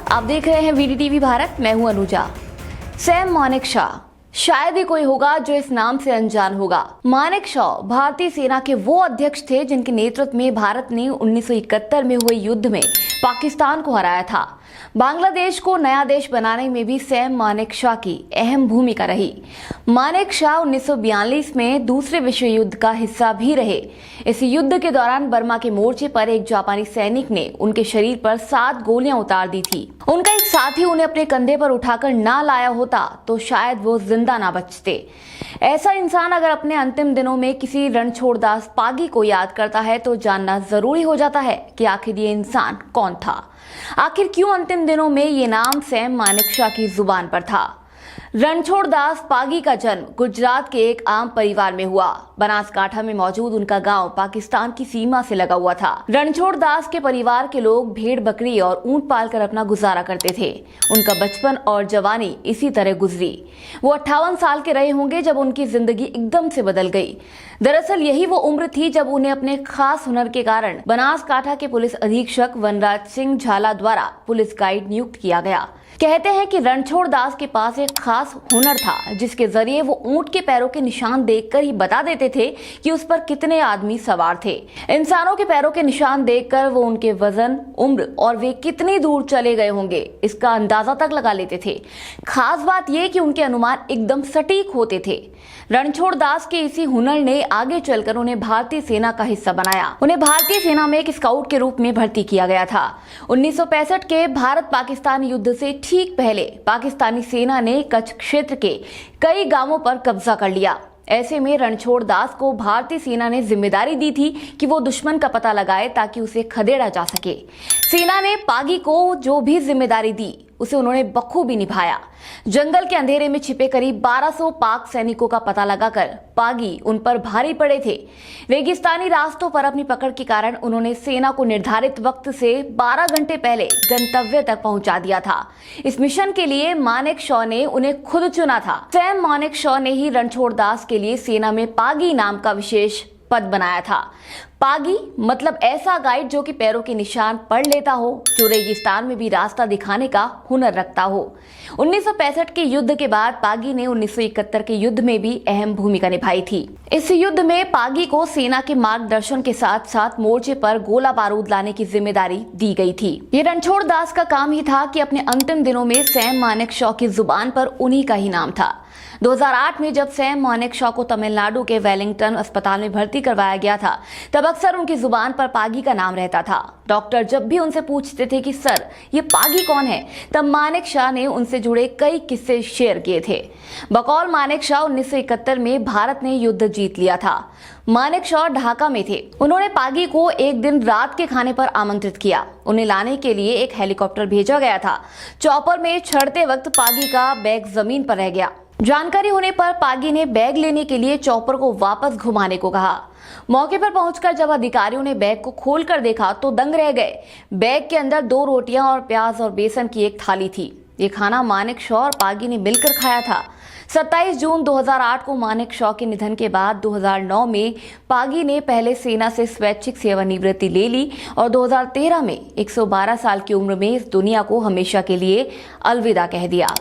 आप देख रहे हैं वीडीटीवी भारत, मैं हूं अनुजा। सैम मानेकशॉ, शायद ही कोई होगा जो इस नाम से अनजान होगा। मानेकशॉ भारतीय सेना के वो अध्यक्ष थे जिनके नेतृत्व में भारत ने 1971 में हुए युद्ध में पाकिस्तान को हराया था। बांग्लादेश को नया देश बनाने में भी सैम मानेकशॉ की अहम भूमिका रही। मानेकशॉ 1942 में दूसरे विश्व युद्ध का हिस्सा भी रहे। इस युद्ध के दौरान बर्मा के मोर्चे पर एक जापानी सैनिक ने उनके शरीर पर 7 गोलियां उतार दी थी। उनका एक साथी उन्हें अपने कंधे पर उठाकर ना लाया होता तो शायद वो जिंदा ना बचते। ऐसा इंसान अगर अपने अंतिम दिनों में किसी रणछोड़दास पागी को याद करता है तो जानना जरूरी हो जाता है कि आखिर ये इंसान कौन था। आखिर क्यों अंतिम दिनों में ये नाम सैम मानेकशॉ की जुबान पर था। रणछोड़दास पागी का जन्म गुजरात के एक आम परिवार में हुआ। बनासकांठा में मौजूद उनका गांव पाकिस्तान की सीमा से लगा हुआ था। रणछोड़दास के परिवार के लोग भेड़ बकरी और ऊंट पालकर अपना गुजारा करते थे। उनका बचपन और जवानी इसी तरह गुजरी। वो 58 साल के रहे होंगे जब उनकी जिंदगी एकदम से बदल गई। दरअसल यही वो उम्र थी जब उन्हें अपने खास हुनर के कारण बनासकांठा के पुलिस अधीक्षक वनराज सिंह झाला द्वारा पुलिस गाइड नियुक्त किया गया। कहते हैं कि रणछोड़दास के पास एक खास हुनर था जिसके जरिए वो ऊंट के पैरों के निशान देखकर ही बता देते थे कि उस पर कितने आदमी सवार थे। इंसानों के पैरों के निशान देखकर वो उनके वजन, उम्र और वे कितनी दूर चले गए होंगे इसका अंदाजा तक लगा लेते थे। खास बात यह कि उनके अनुमान एकदम सटीक होते थे। रणछोड़दास के इसी हुनर ने आगे चलकर उन्हें भारतीय सेना का हिस्सा बनाया। उन्हें भारतीय सेना में एक स्काउट के रूप में भर्ती किया गया था। 1965 के भारत पाकिस्तान युद्ध से ठीक पहले पाकिस्तानी सेना ने कच्छ क्षेत्र के कई गांवों पर कब्जा कर लिया। ऐसे में रणछोड़दास को भारतीय सेना ने जिम्मेदारी दी थी कि वो दुश्मन का पता लगाए ताकि उसे खदेड़ा जा सके। सेना ने पागी को जो भी जिम्मेदारी दी उसे उन्होंने बखूबी निभाया। जंगल के अंधेरे में छिपे करीब 1200 पाक सैनिकों का पता लगाकर पागी उन पर भारी पड़े थे। रेगिस्तानी रास्तों पर अपनी पकड़ के कारण उन्होंने सेना को निर्धारित वक्त से 12 घंटे पहले गंतव्य तक पहुंचा दिया था। इस मिशन के लिए मानेकशॉ ने उन्हें खुद चुना था। सैम मानेकशॉ ने ही रणछोड़दास के लिए सेना में पागी नाम का विशेष पद बनाया था। पागी मतलब ऐसा गाइड जो कि पैरों के निशान पढ़ लेता हो, जो रेगिस्तान में भी रास्ता दिखाने का हुनर रखता हो। 1965 के युद्ध के बाद पागी ने 1971 के युद्ध में भी अहम भूमिका निभाई थी। इस युद्ध में पागी को सेना के मार्गदर्शन के साथ साथ मोर्चे पर गोला बारूद लाने की जिम्मेदारी दी गई थी। ये रणछोड़दास का काम ही था कि अपने अंतिम दिनों में सैम मानेकशॉ की जुबान पर उन्हीं का ही नाम था। 2008 में जब सैम मानेकशॉ को तमिलनाडु के वेलिंगटन अस्पताल में भर्ती करवाया गया था तब अक्सर उनकी जुबान पर पागी का नाम रहता था। डॉक्टर जब भी उनसे पूछते थे कि सर ये पागी कौन है, तब मानेकशॉ ने उनसे जुड़े कई किस्से शेयर किए थे। बकौल मानेकशॉ 1971 में भारत ने युद्ध जीत लिया था। मानेकशॉ ढाका में थे। उन्होंने पागी को एक दिन रात के खाने पर आमंत्रित किया। उन्हें लाने के लिए एक हेलीकॉप्टर भेजा गया था। चॉपर में चढ़ते वक्त पागी का बैग जमीन पर रह गया। जानकारी होने पर पागी ने बैग लेने के लिए चॉपर को वापस घुमाने को कहा। मौके पर पहुंचकर जब अधिकारियों ने बैग को खोलकर देखा तो दंग रह गए। बैग के अंदर 2 रोटियां और प्याज और बेसन की एक थाली थी। ये खाना मानेकशॉ और पागी ने मिलकर खाया था। 27 जून 2008 को मानेकशॉ के निधन के बाद 2009 में पागी ने पहले सेना से स्वैच्छिक सेवानिवृत्ति ले ली और 2013 में 112 साल की उम्र में इस दुनिया को हमेशा के लिए अलविदा कह दिया।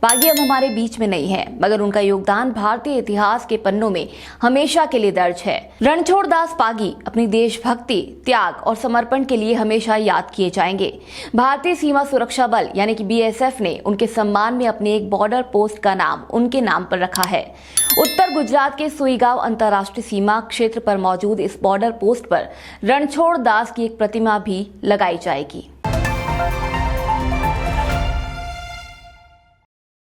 पागी अब हमारे बीच में नहीं है, मगर उनका योगदान भारतीय इतिहास के पन्नों में हमेशा के लिए दर्ज है। रणछोड़दास पागी अपनी देशभक्ति, त्याग और समर्पण के लिए हमेशा याद किए जाएंगे। भारतीय सीमा सुरक्षा बल यानी कि BSF ने उनके सम्मान में अपने एक बॉर्डर पोस्ट का नाम उनके नाम पर रखा है। उत्तर गुजरात के सुईगांव अंतर्राष्ट्रीय सीमा क्षेत्र पर मौजूद इस बॉर्डर पोस्ट पर रणछोड़दास की एक प्रतिमा भी लगाई जाएगी।